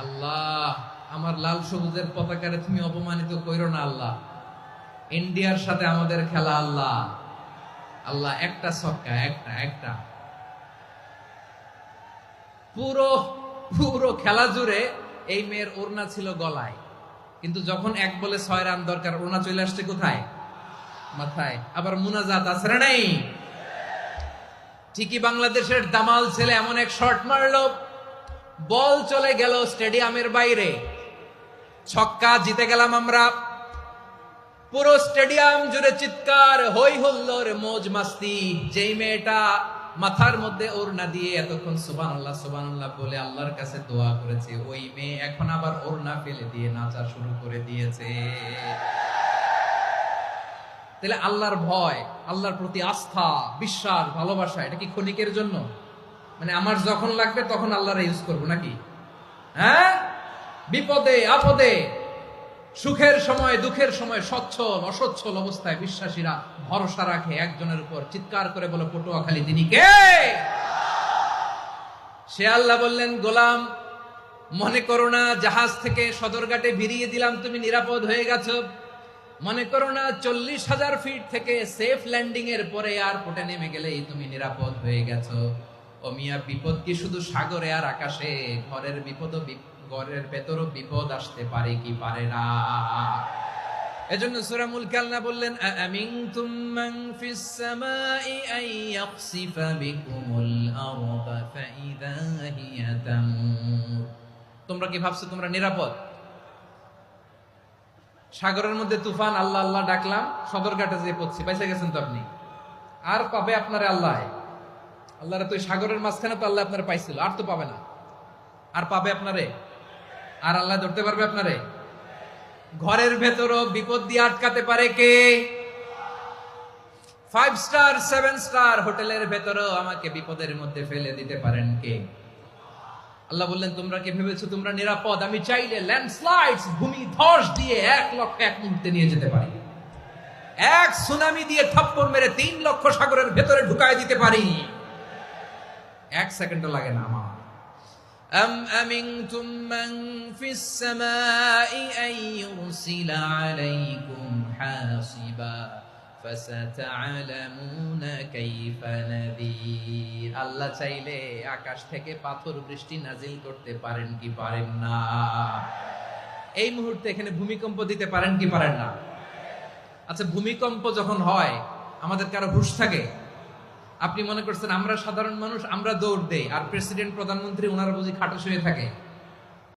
আল্লাহ, আমার লাল সবুজের পতাকারে তুমি অপমানিত কইরো না আল্লাহ। ইন্ডিয়ার সাথে আমাদের খেলা আল্লাহ। আল্লাহ একটা ছক্কা, একটা পুরো পুরো খেলা জুড়ে এই মেয়ের ওড়না ছিল গলায়, কিন্তু যখন এক বলে 6 রান দরকার, ওড়না চলে আসছে কোথায়? মাথায়। আবার মুনাজাত আছে না নাই? ঠিকই বাংলাদেশের দামাল ছেলে এমন এক শট মারলো, বল চলে গেল স্টেডিয়ামের বাইরে, ছক্কা, জিতে গেলাম আমরা। পুরো স্টেডিয়াম জুড়ে চিৎকার, হই হুল্লোড়, মৌজ মাস্তি। যেই মেয়েটা মাথার মধ্যে ওড়না দিয়ে এতক্ষণ সুবহানাল্লাহ সুবহানাল্লাহ বলে আল্লাহর কাছে দোয়া করেছে, ওই মেয়ে এখন আবার ওড়না ফেলে দিয়ে নাচা শুরু করে দিয়েছে। তাহলে আল্লাহর ভয়, আল্লাহর প্রতি আস্থা, বিশ্বাস, ভালোবাসা, এটা কি ক্ষণিকের জন্য? মানে আমার যখন লাগবে তখন আল্লাহর ইউজ করবো নাকি? হ্যাঁ, বিপদে আপদে, সুখের সময় দুঃখের সময়, সচ্ছল অসচ্ছল অবস্থায় বিশ্বাসীরা ভরসা রাখে একজনের উপর। চিৎকার করে বলে পটুয়াখালী, তিনি কে? সে আল্লাহ বললেন, গোলাম, মনে করো না জাহাজ থেকে সদরঘাটে ভিড়িয়ে দিলাম, তুমি নিরাপদ হয়ে গেছো। মনে করো না 40,000 ফিট থেকে সেফ ল্যান্ডিং এর পরে এয়ারপোর্টে নেমে গেলেই তুমি নিরাপদ হয়ে গেছো। ও মিয়া, বিপদ কি শুধু সাগরে আর আকাশে? ঘরের বিপদ, ঘরের ভেতরও বিপদ আসতে পারে কি পারে না? এজন্য সূরা মুলক আল্লাহ বললেন, আমিনতুম মান ফিস সামাই আন ইয়াখসিফা বিকুমুল আরদা ফাইদা হিয়া তামুর। তোমরা কি ভাবছো তোমরা নিরাপদ? সাগরের মধ্যে তুফান, আল্লাহ আল্লাহ ডাকলাম, সদরঘাটে যেয়ে পড়ছি, পয়সা গেছেন তো আপনি। আর পাবে আপনারে আল্লাহ? আল্লাহরে তো সাগরের মাঝখানে তো আল্লাহ আপনারে পাইছিল, আর তো পাবে না। আর পাবে আপনারে? আর আল্লাহ ধরতে পারবে আপনারে? ঘরের ভেতরও বিপদ দিয়ে আটকাতে পারে কে? 5 স্টার 7 স্টার হোটেলের ভেতরও আমাকে বিপদের মধ্যে ফেলে দিতে পারেন কে? আল্লাহ বললেন, তোমরা কি ভেবেছো তোমরা নিরাপদ? আমি চাইলে ল্যান্ডস্লাইডস, ভূমি ধস দিয়ে 1 লক্ষ এক মুহূর্তে নিয়ে যেতে পারি। এক সুনামি দিয়ে থাপ্পড় মেরে 3 লক্ষ সাগরের ভেতরে ঢুকায় দিতে পারি। 1 সেকেন্ডও লাগে না আমার। أم أمنتم من في السماء أن يرسل عليكم حاصبا فستعلمون كيف نذير। আল্লাহ চাইলে আকাশ থেকে পাথর বৃষ্টি নাজিল করতে পারেন কি পারেন না? এই মুহূর্তে এখানে ভূমিকম্প দিতে পারেন কি পারেন না? আচ্ছা, ভূমিকম্প যখন হয় আমাদের কারো হুঁশ থাকে? আপনি মনে করছেন আমরা সাধারণ মানুষ, আমরা দৌড় দেই, আর প্রেসিডেন্ট প্রধানমন্ত্রী ওনারা বুঝি খাটে শুয়ে থাকে?